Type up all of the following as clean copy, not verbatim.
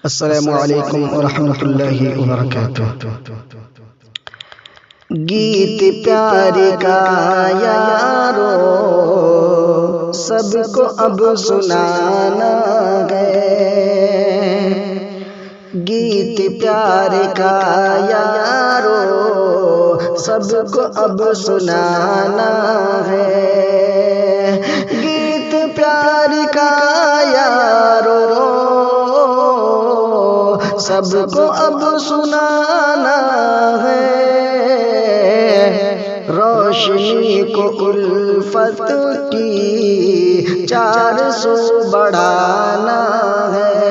السلام علیکم ورحمۃ اللہ وبرکاتہ۔ گیت پیارے کا یارو سب کو اب سنانا ہے، گیت پیارے کا یارو سب کو اب سنانا ہے، گیت پیارے کا یارو سب کو اب سنانا ہے، روشنی کو الفت کی 400 بڑھانا ہے،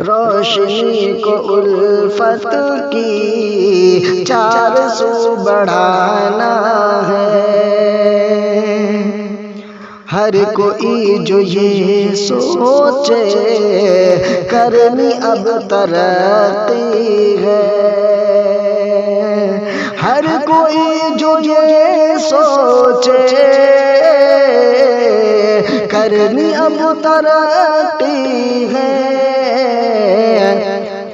روشنی کو الفت کی 400 بڑھانا ہے، ہر کوئی جو یہ سوچے کرنی اب ترقی ہے، ہر کوئی جو یہ سوچے کرنی اب ترقی ہے،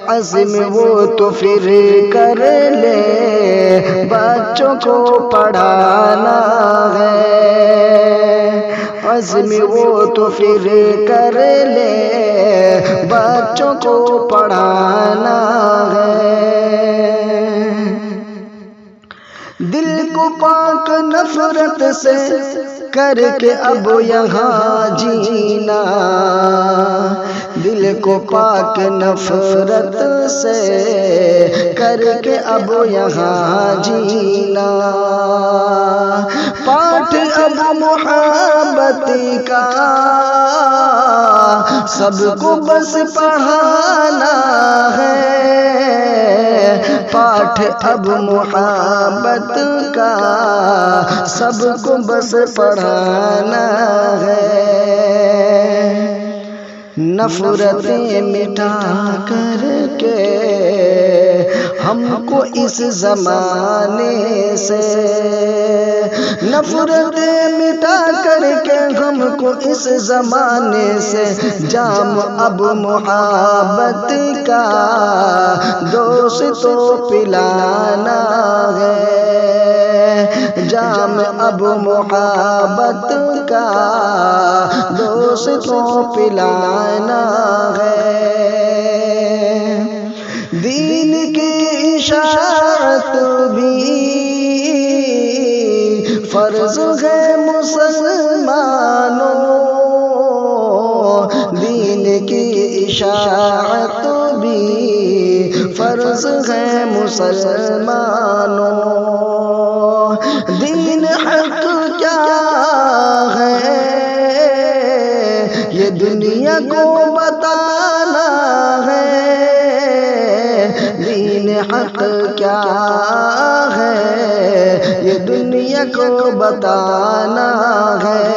عزم وہ تو پھر کر لے بچوں کو پڑھانا ہے، عزم وہ تو پھر کر لے بچوں کو پڑھانا ہے، دل کو پاک نفرت سے کر کے اب یہاں جینا، دل کو پاک نفرت سے کر کے اب یہاں جینا، پاٹھ اب محبت کا سب کو بس پڑھانا ہے، پاٹھ اب محبت کا سب کو بس پڑھانا ہے، نفرتیں مٹا کر کے ہم کو اس زمانے سے، نفرتیں مٹا کر کے ہم کو اس زمانے سے جام اب محبت کا دوستوں پلانا ہے، جام اب محبت کا دوستوں پلانا ہے، دین کی اشاعت بھی فرض ہے مسلمانوں، دین کی اشاعت بھی فرض ہے مسلمانوں، دین حق کیا ہے یہ دنیا کو بتانا ہے، دین حق کیا ہے یہ دنیا کو بتانا ہے،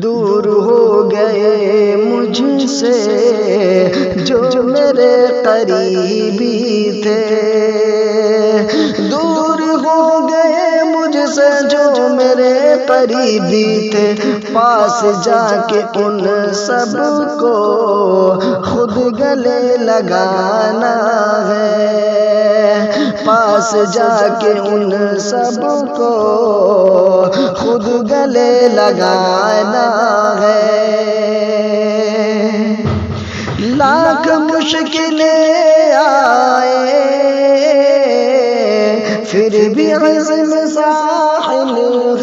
دور ہو گئے مجھ سے جو میرے قریبی تھے، دور ہو گئے مجھ سے جو میرے قریبی تھے، پاس جا کے ان سب کو خود گلے لگانا ہے، پاس جا کے ان سب کو خود گلے لگانا ہے، لاکھ مشکلیں آئے پھر بھی عزم ساحل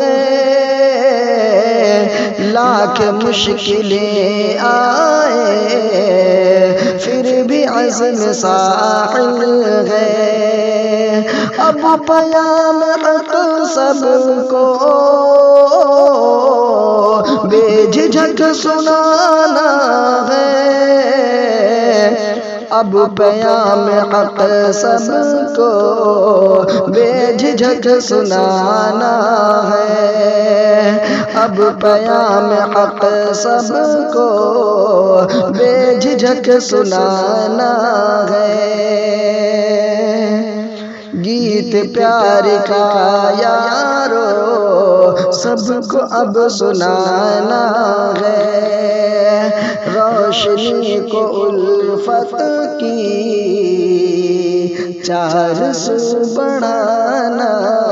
ہے، لاکھ مشکلیں آئے پھر بھی عزم ساحل ہے، اب پیام حق سب کو بے جھجک سنانا ہے، اب پیام حق سب کو بے جھجک سنانا ہے، اب پیام حق سب کو بے جھجک سنانا ہے، گیت پیارے کا یارو سب کو اب سنانا ہے۔ روشنی کو الفت کی چار سو بڑھانا